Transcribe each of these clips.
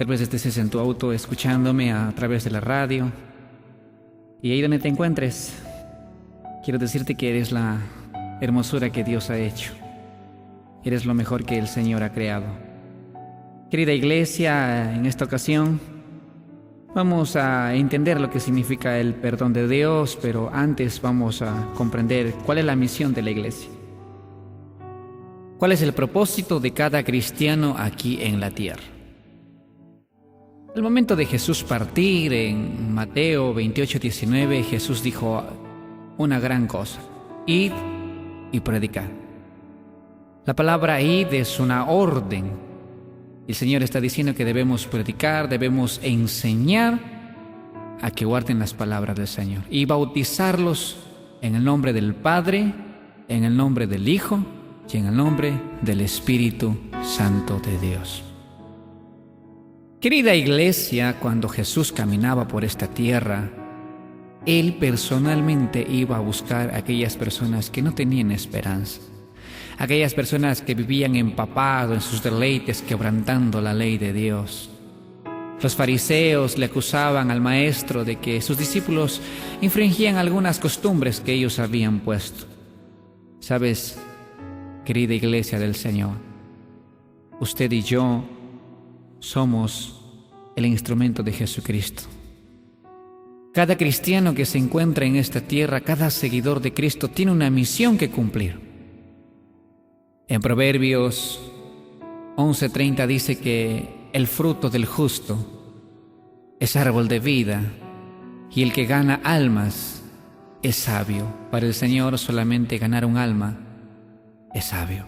Tal vez estés en tu auto escuchándome a través de la radio. Y ahí donde te encuentres, quiero decirte que eres la hermosura que Dios ha hecho. Eres lo mejor que el Señor ha creado. Querida iglesia, en esta ocasión vamos a entender lo que significa el perdón de Dios, pero antes vamos a comprender cuál es la misión de la iglesia. ¿Cuál es el propósito de cada cristiano aquí en la tierra? Al momento de Jesús partir, en Mateo 28:19, Jesús dijo una gran cosa: id y predicad. La palabra id es una orden. El Señor está diciendo que debemos predicar, debemos enseñar a que guarden las palabras del Señor y bautizarlos en el nombre del Padre, en el nombre del Hijo y en el nombre del Espíritu Santo de Dios. Querida iglesia, cuando Jesús caminaba por esta tierra, Él personalmente iba a buscar a aquellas personas que no tenían esperanza, aquellas personas que vivían empapados en sus deleites, quebrantando la ley de Dios. Los fariseos le acusaban al maestro de que sus discípulos infringían algunas costumbres que ellos habían puesto. ¿Sabes, querida iglesia del Señor? Usted y yo somos el instrumento de Jesucristo. Cada cristiano que se encuentra en esta tierra, cada seguidor de Cristo, tiene una misión que cumplir. En Proverbios 11:30 dice que el fruto del justo es árbol de vida y el que gana almas es sabio. Para el Señor solamente ganar un alma es sabio.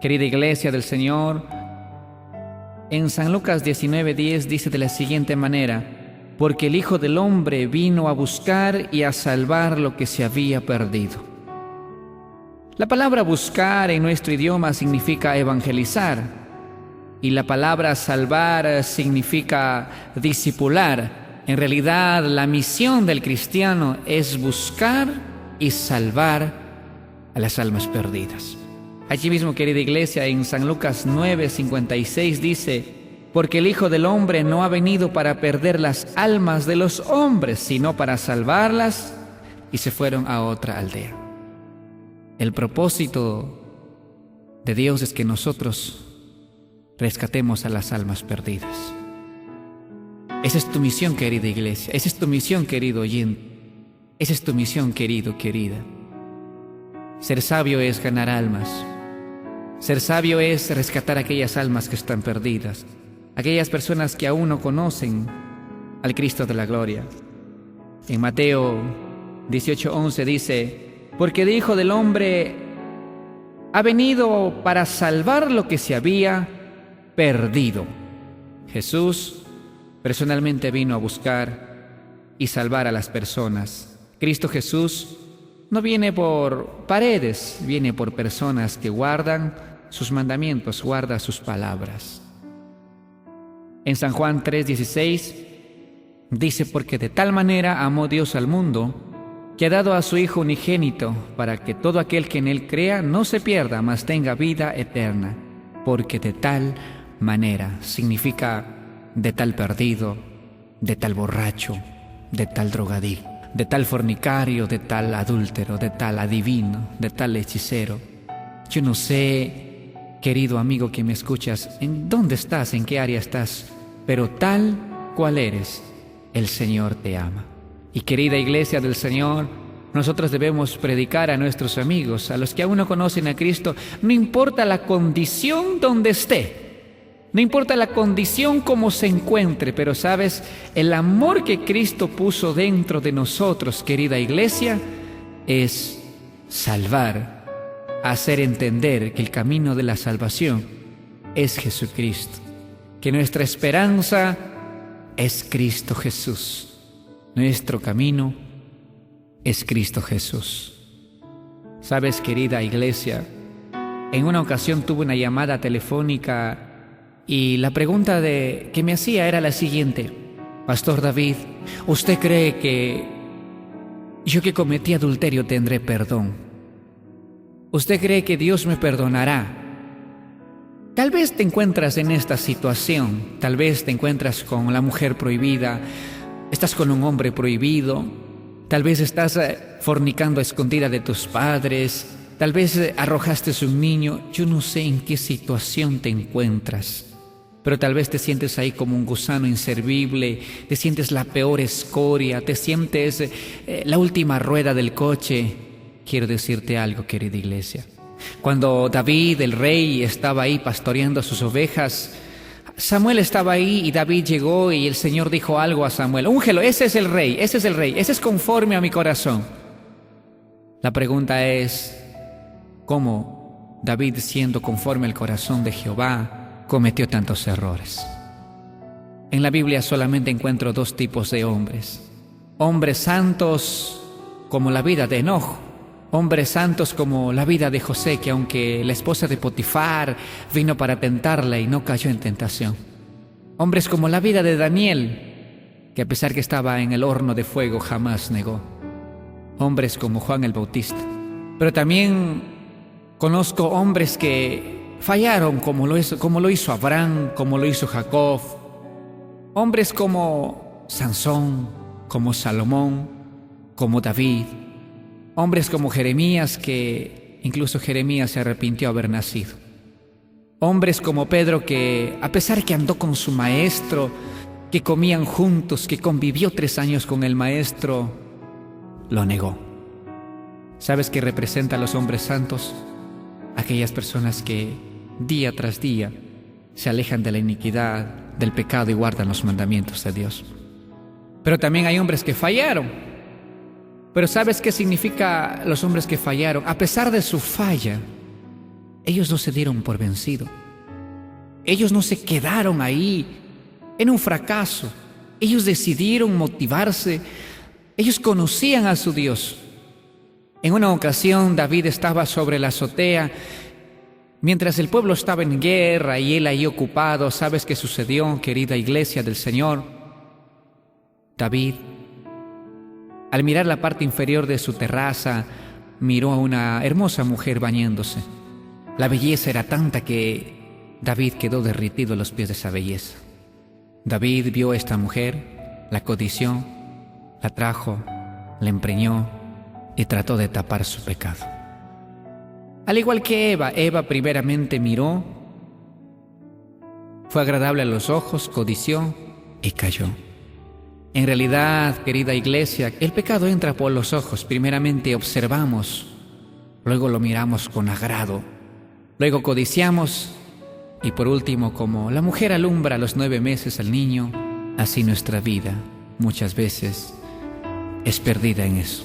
Querida iglesia del Señor, en San Lucas 19:10 dice de la siguiente manera: porque el Hijo del Hombre vino a buscar y a salvar lo que se había perdido. La palabra buscar en nuestro idioma significa evangelizar, y la palabra salvar significa discipular. En realidad, la misión del cristiano es buscar y salvar a las almas perdidas. Allí mismo, querida iglesia, en San Lucas 9:56 dice: porque el Hijo del Hombre no ha venido para perder las almas de los hombres, sino para salvarlas. Y se fueron a otra aldea. El propósito de Dios es que nosotros rescatemos a las almas perdidas. Esa es tu misión, querida iglesia. Esa es tu misión, querido oyente. Esa es tu misión, querido, querida. Ser sabio es ganar almas. Ser sabio es rescatar aquellas almas que están perdidas, aquellas personas que aún no conocen al Cristo de la gloria. En Mateo 18:11 dice: porque el Hijo del Hombre ha venido para salvar lo que se había perdido. Jesús personalmente vino a buscar y salvar a las personas. Cristo Jesús no viene por paredes, viene por personas que guardan sus mandamientos, guarda sus palabras. En San Juan 3:16 dice: porque de tal manera amó Dios al mundo, que ha dado a su Hijo unigénito, para que todo aquel que en Él crea no se pierda, mas tenga vida eterna. Porque de tal manera significa de tal perdido, de tal borracho, de tal drogadicto, de tal fornicario, de tal adúltero, de tal adivino, de tal hechicero. Yo no sé, querido amigo que me escuchas, en dónde estás, en qué área estás, pero tal cual eres, el Señor te ama. Y querida iglesia del Señor, nosotros debemos predicar a nuestros amigos, a los que aún no conocen a Cristo, no importa la condición donde esté, no importa la condición como se encuentre, pero sabes, el amor que Cristo puso dentro de nosotros, querida iglesia, es salvar, hacer entender que el camino de la salvación es Jesucristo, que nuestra esperanza es Cristo Jesús. Nuestro camino es Cristo Jesús. Sabes, querida iglesia, en una ocasión tuve una llamada telefónica y la pregunta que me hacía era la siguiente: Pastor David, ¿usted cree que yo que cometí adulterio tendré perdón? ¿Usted cree que Dios me perdonará? Tal vez te encuentras en esta situación, tal vez te encuentras con la mujer prohibida, estás con un hombre prohibido, tal vez estás fornicando a escondida de tus padres, tal vez arrojaste un niño. Yo no sé en qué situación te encuentras, pero tal vez te sientes ahí como un gusano inservible, te sientes la peor escoria, te sientes la última rueda del coche. Quiero decirte algo, querida iglesia. Cuando David, el rey, estaba ahí pastoreando sus ovejas, Samuel estaba ahí y David llegó y el Señor dijo algo a Samuel: úngelo, ese es el rey, ese es el rey, ese es conforme a mi corazón. La pregunta es, ¿cómo David, siendo conforme al corazón de Jehová, cometió tantos errores? En la Biblia solamente encuentro dos tipos de hombres: hombres santos como la vida de Enoch, hombres santos como la vida de José, que aunque la esposa de Potifar vino para tentarla y no cayó en tentación. Hombres como la vida de Daniel, que a pesar que estaba en el horno de fuego jamás negó. Hombres como Juan el Bautista. Pero también conozco hombres que fallaron como lo hizo Abraham, como lo hizo Jacob. Hombres como Sansón, como Salomón, como David. Hombres como Jeremías, que incluso Jeremías se arrepintió de haber nacido. Hombres como Pedro, que a pesar que andó con su maestro, que comían juntos, que convivió 3 años con el maestro, lo negó. ¿Sabes qué representa a los hombres santos? Aquellas personas que día tras día se alejan de la iniquidad, del pecado y guardan los mandamientos de Dios. Pero también hay hombres que fallaron. Pero ¿sabes qué significa los hombres que fallaron? A pesar de su falla, ellos no se dieron por vencido. Ellos no se quedaron ahí en un fracaso. Ellos decidieron motivarse. Ellos conocían a su Dios. En una ocasión David estaba sobre la azotea mientras el pueblo estaba en guerra y él ahí ocupado. ¿Sabes qué sucedió, querida iglesia del Señor? David, al mirar la parte inferior de su terraza, miró a una hermosa mujer bañándose. La belleza era tanta que David quedó derretido a los pies de esa belleza. David vio a esta mujer, la codició, la trajo, la empreñó y trató de tapar su pecado. Al igual que Eva primeramente miró, fue agradable a los ojos, codició y cayó. En realidad, querida iglesia, el pecado entra por los ojos. Primeramente observamos, luego lo miramos con agrado, luego codiciamos y por último, como la mujer alumbra a los 9 meses al niño, así nuestra vida muchas veces es perdida en eso.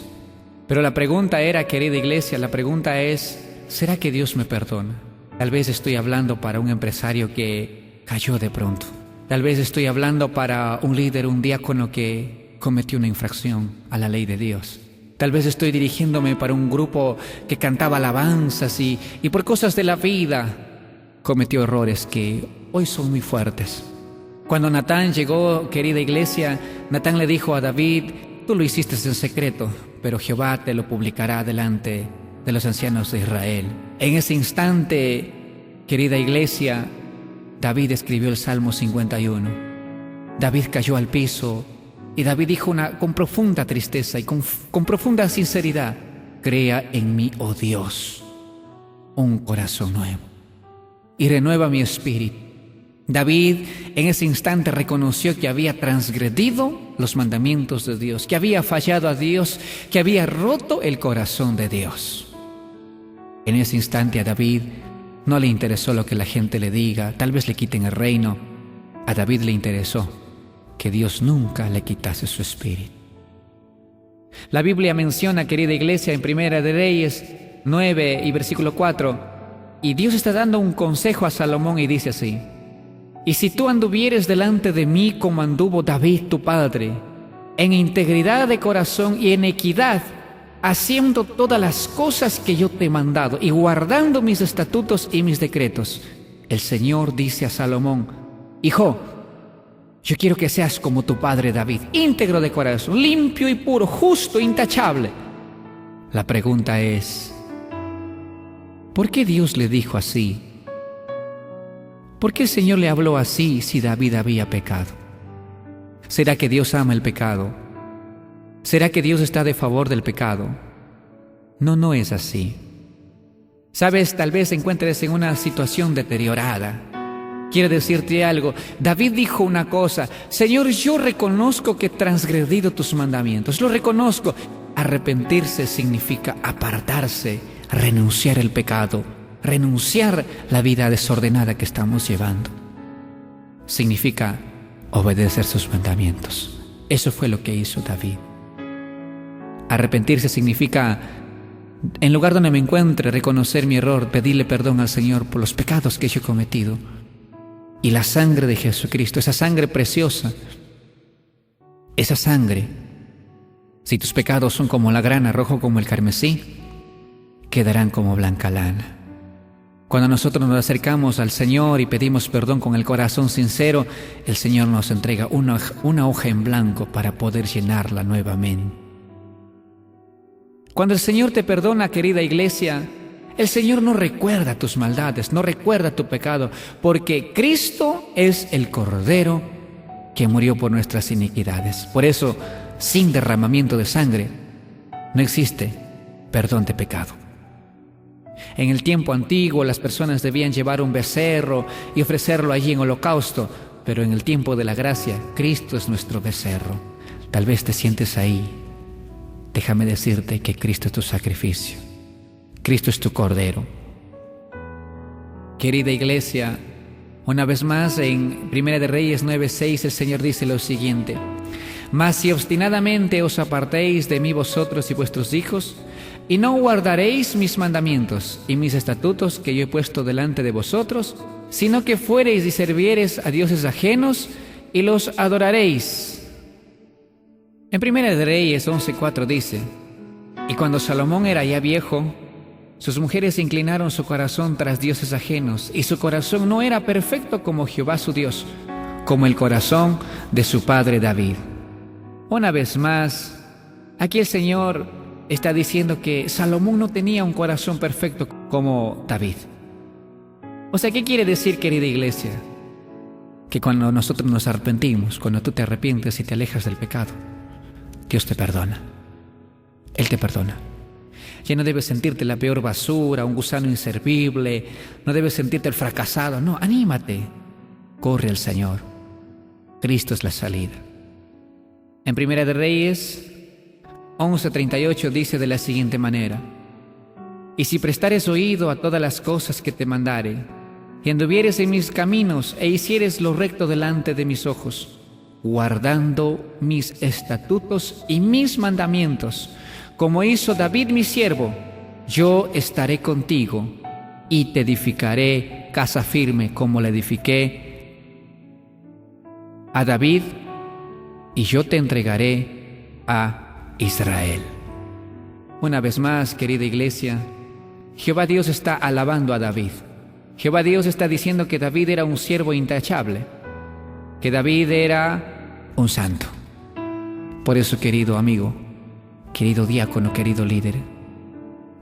Pero la pregunta era, querida iglesia, la pregunta es, ¿será que Dios me perdona? Tal vez estoy hablando para un empresario que cayó de pronto. Tal vez estoy hablando para un líder, un diácono que cometió una infracción a la ley de Dios. Tal vez estoy dirigiéndome para un grupo que cantaba alabanzas y por cosas de la vida cometió errores que hoy son muy fuertes. Cuando Natán llegó, querida iglesia, Natán le dijo a David: tú lo hiciste en secreto, pero Jehová te lo publicará delante de los ancianos de Israel. En ese instante, querida iglesia, David escribió el Salmo 51. David cayó al piso y David dijo con profunda tristeza y con profunda sinceridad: crea en mí, oh Dios, un corazón nuevo y renueva mi espíritu. David en ese instante reconoció que había transgredido los mandamientos de Dios, que había fallado a Dios, que había roto el corazón de Dios. En ese instante a David no le interesó lo que la gente le diga, tal vez le quiten el reino. A David le interesó que Dios nunca le quitase su espíritu. La Biblia menciona, querida iglesia, en Primera de Reyes 9 y versículo 4, y Dios está dando un consejo a Salomón y dice así: y si tú anduvieres delante de mí como anduvo David tu padre, en integridad de corazón y en equidad, haciendo todas las cosas que yo te he mandado y guardando mis estatutos y mis decretos, el Señor dice a Salomón: hijo, yo quiero que seas como tu padre David, íntegro de corazón, limpio y puro, justo, intachable. La pregunta es, ¿por qué Dios le dijo así ¿Por qué el Señor le habló así si David había pecado? ¿Será que Dios ama el pecado? ¿Será que Dios está de favor del pecado? No, no es así. Sabes, tal vez te encuentres en una situación deteriorada. Quiero decirte algo. David dijo una cosa: Señor, yo reconozco que he transgredido tus mandamientos. Lo reconozco. Arrepentirse significa apartarse, renunciar al pecado, renunciar a la vida desordenada que estamos llevando. Significa obedecer sus mandamientos. Eso fue lo que hizo David. Arrepentirse significa, en lugar donde me encuentre, reconocer mi error, pedirle perdón al Señor por los pecados que yo he cometido. Y la sangre de Jesucristo, esa sangre preciosa, esa sangre, si tus pecados son como la grana, rojo como el carmesí, quedarán como blanca lana. Cuando nosotros nos acercamos al Señor y pedimos perdón con el corazón sincero, el Señor nos entrega una hoja en blanco para poder llenarla nuevamente. Cuando el Señor te perdona, querida iglesia, el Señor no recuerda tus maldades, no recuerda tu pecado, porque Cristo es el Cordero que murió por nuestras iniquidades. Por eso, sin derramamiento de sangre, no existe perdón de pecado. En el tiempo antiguo, las personas debían llevar un becerro y ofrecerlo allí en holocausto, pero en el tiempo de la gracia, Cristo es nuestro becerro. Tal vez te sientes ahí. Déjame decirte que Cristo es tu sacrificio. Cristo es tu Cordero. Querida iglesia, una vez más en 1 de Reyes 9:6 el Señor dice lo siguiente: Mas si obstinadamente os apartéis de mí vosotros y vuestros hijos, y no guardaréis mis mandamientos y mis estatutos que yo he puesto delante de vosotros, sino que fuereis y serviereis a dioses ajenos y los adoraréis. En 1 de Reyes 11:4 dice: Y cuando Salomón era ya viejo, sus mujeres inclinaron su corazón tras dioses ajenos, y su corazón no era perfecto como Jehová su Dios, como el corazón de su padre David. Una vez más, aquí el Señor está diciendo que Salomón no tenía un corazón perfecto como David. O sea, ¿qué quiere decir, querida iglesia? Que cuando nosotros nos arrepentimos, cuando tú te arrepientes y te alejas del pecado, Dios te perdona. Él te perdona. Ya no debes sentirte la peor basura, un gusano inservible, no debes sentirte el fracasado. No, anímate. Corre al Señor. Cristo es la salida. En 1 de Reyes 11:38 dice de la siguiente manera: Y si prestares oído a todas las cosas que te mandare, y anduvieres en mis caminos, e hicieres lo recto delante de mis ojos, guardando mis estatutos y mis mandamientos, como hizo David mi siervo, yo estaré contigo y te edificaré casa firme como la edifiqué a David, y yo te entregaré a Israel. Una vez más, querida iglesia, Jehová Dios está alabando a David. Jehová Dios está diciendo que David era un siervo intachable, que David era un santo. Por eso, querido amigo, querido diácono, querido líder,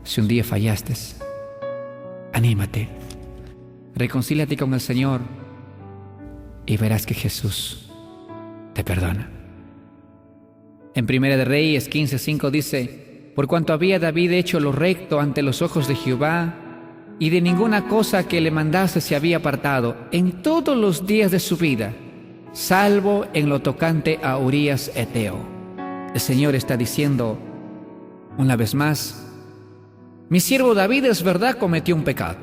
si un día fallaste, anímate, reconcíliate con el Señor y verás que Jesús te perdona. En 1 de Reyes 15:5 dice: Por cuanto había David hecho lo recto ante los ojos de Jehová, y de ninguna cosa que le mandase se había apartado en todos los días de su vida, salvo en lo tocante a Urías Eteo. El Señor está diciendo una vez más: mi siervo David, es verdad, cometió un pecado,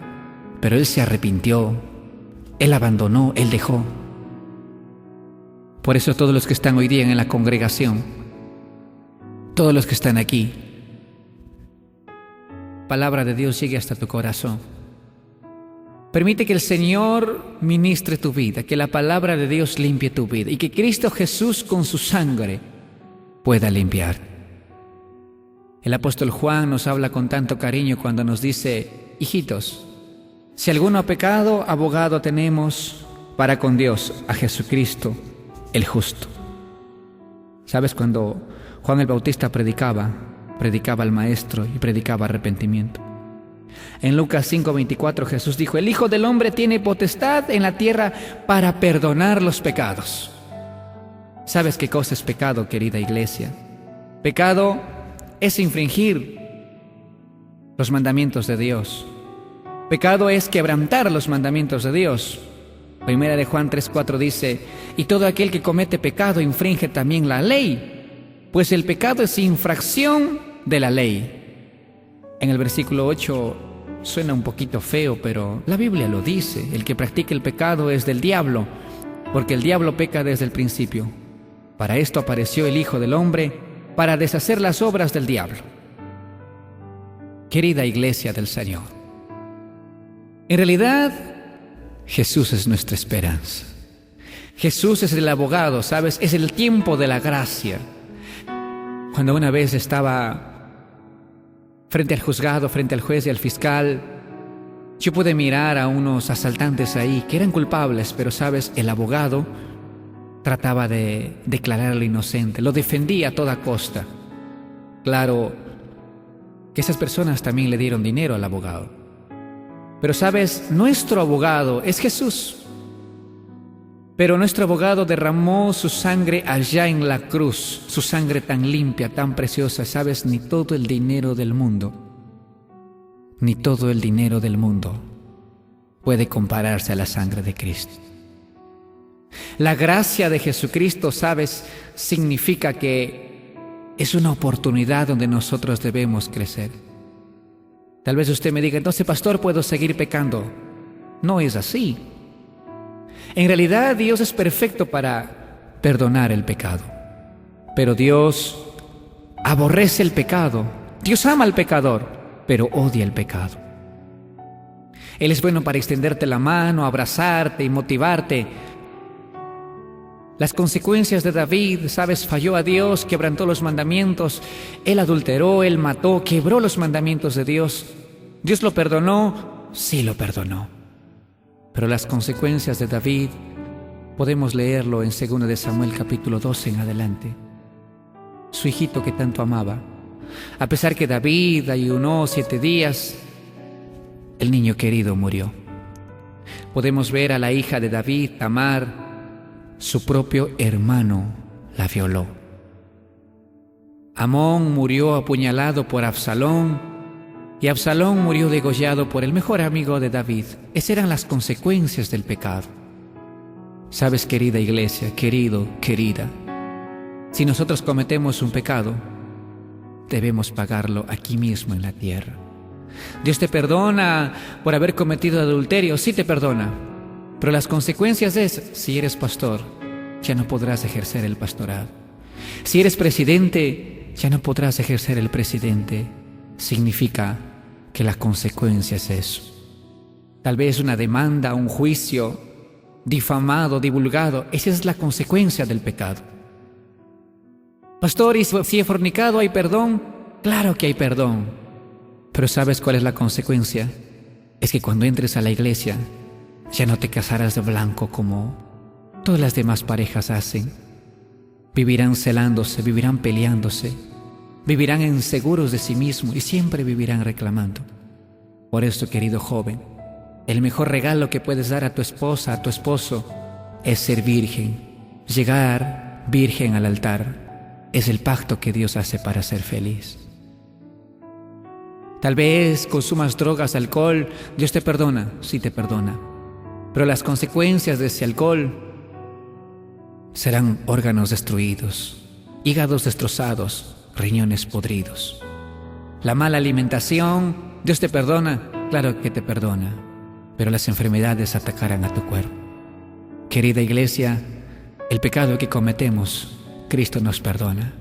pero él se arrepintió, él abandonó, él dejó. Por eso todos los que están hoy día en la congregación, todos los que están aquí, palabra de Dios llegue hasta tu corazón. Permite que el Señor ministre tu vida, que la palabra de Dios limpie tu vida y que Cristo Jesús con su sangre pueda limpiar. El apóstol Juan nos habla con tanto cariño cuando nos dice: hijitos, si alguno ha pecado, abogado tenemos para con Dios, a Jesucristo el justo. ¿Sabes? Cuando Juan el Bautista predicaba al maestro y predicaba arrepentimiento. En Lucas 5:24 Jesús dijo: el Hijo del Hombre tiene potestad en la tierra para perdonar los pecados. ¿Sabes qué cosa es pecado, querida iglesia? Pecado es infringir los mandamientos de Dios. Pecado es quebrantar los mandamientos de Dios. Primera de Juan 3:4 dice: y todo aquel que comete pecado infringe también la ley, pues el pecado es infracción de la ley. En el versículo 8 suena un poquito feo, pero la Biblia lo dice: el que practica el pecado es del diablo, porque el diablo peca desde el principio. Para esto apareció el Hijo del Hombre, para deshacer las obras del diablo. Querida iglesia del Señor, en realidad Jesús es nuestra esperanza. Jesús es el abogado, ¿sabes? Es el tiempo de la gracia. Cuando una vez estaba frente al juzgado, frente al juez y al fiscal, yo pude mirar a unos asaltantes ahí que eran culpables, pero ¿sabes? El abogado trataba de declararlo inocente, lo defendía a toda costa. Claro que esas personas también le dieron dinero al abogado. Pero ¿sabes? Nuestro abogado es Jesús. Pero nuestro abogado derramó su sangre allá en la cruz, su sangre tan limpia, tan preciosa. ¿Sabes? Ni todo el dinero del mundo, ni todo el dinero del mundo puede compararse a la sangre de Cristo. La gracia de Jesucristo, ¿sabes? Significa que es una oportunidad donde nosotros debemos crecer. Tal vez usted me diga: entonces, pastor, ¿puedo seguir pecando? No es así. En realidad, Dios es perfecto para perdonar el pecado. Pero Dios aborrece el pecado. Dios ama al pecador, pero odia el pecado. Él es bueno para extenderte la mano, abrazarte y motivarte. Las consecuencias de David, ¿sabes? Falló a Dios, quebrantó los mandamientos, él adulteró, él mató, quebró los mandamientos de Dios. ¿Dios lo perdonó? Sí, lo perdonó. Pero las consecuencias de David podemos leerlo en 2 de Samuel capítulo 12 en adelante. Su hijito que tanto amaba. A pesar que David ayunó 7 días, el niño querido murió. Podemos ver a la hija de David, Tamar. Su propio hermano la violó. Amón murió apuñalado por Absalón, y Absalón murió degollado por el mejor amigo de David. Esas eran las consecuencias del pecado. Sabes, querida iglesia, querido, querida, si nosotros cometemos un pecado, debemos pagarlo aquí mismo en la tierra. Dios te perdona por haber cometido adulterio, sí te perdona. Pero las consecuencias es: si eres pastor, ya no podrás ejercer el pastorado. Si eres presidente, ya no podrás ejercer el presidente. Significa que la consecuencia es eso. Tal vez una demanda, un juicio, difamado, divulgado. Esa es la consecuencia del pecado. Pastor, ¿y si he fornicado hay perdón? Claro que hay perdón. Pero ¿sabes cuál es la consecuencia? Es que cuando entres a la iglesia, ya no te casarás de blanco como todas las demás parejas hacen. Vivirán celándose, vivirán peleándose, vivirán inseguros de sí mismos y siempre vivirán reclamando. Por eso, querido joven, el mejor regalo que puedes dar a tu esposa, a tu esposo, es ser virgen. Llegar virgen al altar es el pacto que Dios hace para ser feliz. Tal vez consumas drogas, alcohol. Dios te perdona, sí te perdona. Pero las consecuencias de ese alcohol serán órganos destruidos, hígados destrozados, riñones podridos. La mala alimentación, Dios te perdona, claro que te perdona, pero las enfermedades atacarán a tu cuerpo. Querida iglesia, el pecado que cometemos, Cristo nos perdona,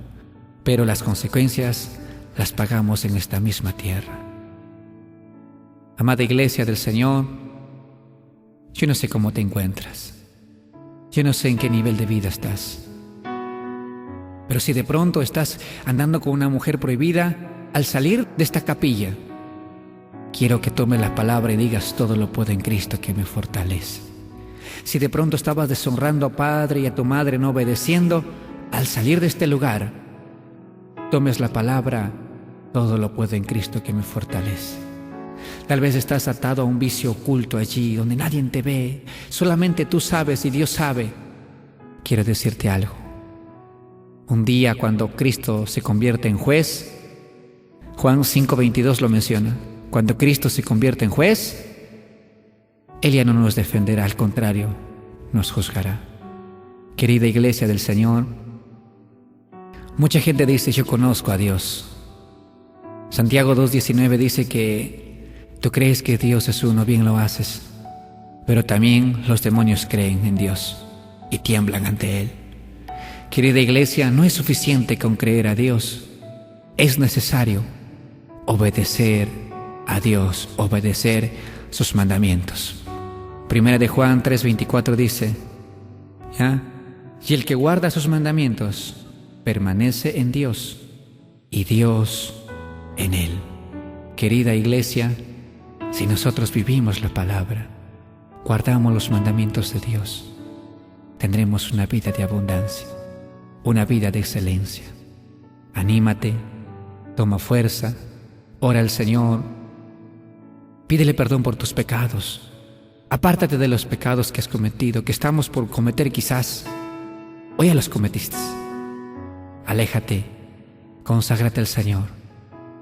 pero las consecuencias las pagamos en esta misma tierra. Amada iglesia del Señor, yo no sé cómo te encuentras. Yo no sé en qué nivel de vida estás. Pero si de pronto estás andando con una mujer prohibida, al salir de esta capilla, quiero que tomes la palabra y digas: todo lo puedo en Cristo que me fortalece. Si de pronto estabas deshonrando a padre y a tu madre, no obedeciendo, al salir de este lugar, tomes la palabra: todo lo puedo en Cristo que me fortalece. Tal vez estás atado a un vicio oculto allí, donde nadie te ve. Solamente tú sabes y Dios sabe. Quiero decirte algo. Un día cuando Cristo se convierte en juez, Juan 5:22 lo menciona. Cuando Cristo se convierte en juez, Él ya no nos defenderá, al contrario, nos juzgará. Querida iglesia del Señor, mucha gente dice: yo conozco a Dios. Santiago 2:19 dice que tú crees que Dios es uno, bien lo haces, pero también los demonios creen en Dios y tiemblan ante Él. Querida iglesia, no es suficiente con creer a Dios, es necesario obedecer a Dios, obedecer sus mandamientos. Primera de Juan 3:24 dice, y el que guarda sus mandamientos permanece en Dios y Dios en él. Querida iglesia, si nosotros vivimos la palabra, guardamos los mandamientos de Dios, tendremos una vida de abundancia, una vida de excelencia. Anímate, toma fuerza, ora al Señor, pídele perdón por tus pecados, apártate de los pecados que has cometido, que estamos por cometer quizás, o ya los cometiste. Aléjate, conságrate al Señor.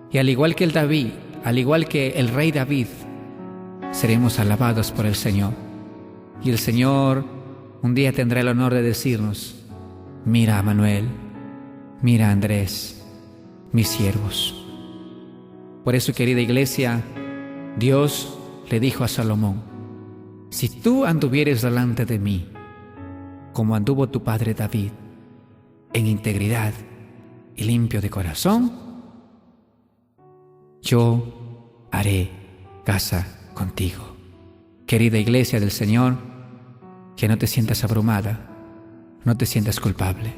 Y al igual que el rey David, seremos alabados por el Señor. Y el Señor un día tendrá el honor de decirnos: mira a Manuel, mira a Andrés, mis siervos. Por eso, querida iglesia, Dios le dijo a Salomón: si tú anduvieres delante de mí, como anduvo tu padre David, en integridad y limpio de corazón, yo haré casa contigo. Querida iglesia del Señor, que no te sientas abrumada, no te sientas culpable.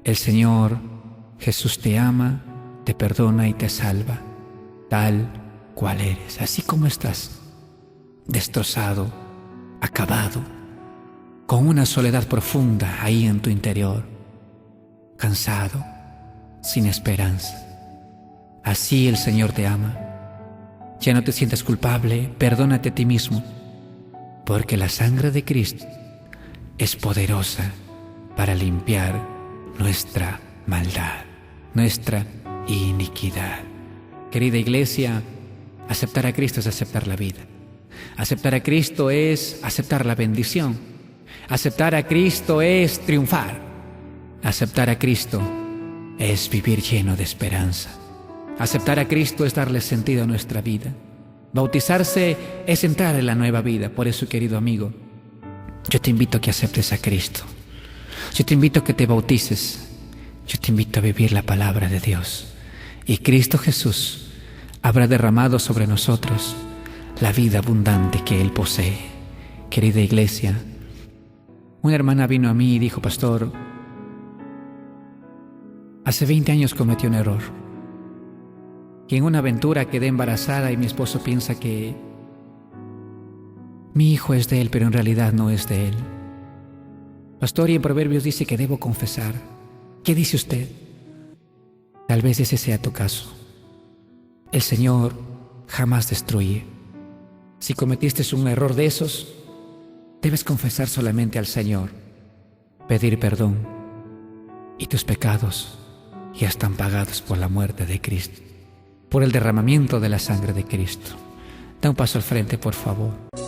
El Señor Jesús te ama, te perdona y te salva, tal cual eres, así como estás, destrozado, acabado, con una soledad profunda ahí en tu interior, cansado, sin esperanza. Así el Señor te ama. Ya no te sientas culpable, perdónate a ti mismo, porque la sangre de Cristo es poderosa para limpiar nuestra maldad, nuestra iniquidad. Querida iglesia, aceptar a Cristo es aceptar la vida. Aceptar a Cristo es aceptar la bendición. Aceptar a Cristo es triunfar. Aceptar a Cristo es vivir lleno de esperanza. Aceptar a Cristo es darle sentido a nuestra vida. Bautizarse es entrar en la nueva vida. Por eso, querido amigo, yo te invito a que aceptes a Cristo. Yo te invito a que te bautices. Yo te invito a vivir la palabra de Dios. Y Cristo Jesús habrá derramado sobre nosotros la vida abundante que Él posee. Querida iglesia, una hermana vino a mí y dijo: pastor, hace 20 años cometí un error. Y en una aventura quedé embarazada y mi esposo piensa que mi hijo es de él, pero en realidad no es de él. Pastor, y en Proverbios dice que debo confesar. ¿Qué dice usted? Tal vez ese sea tu caso. El Señor jamás destruye. Si cometiste un error de esos, debes confesar solamente al Señor, pedir perdón, y tus pecados ya están pagados por la muerte de Cristo, por el derramamiento de la sangre de Cristo. Da un paso al frente, por favor.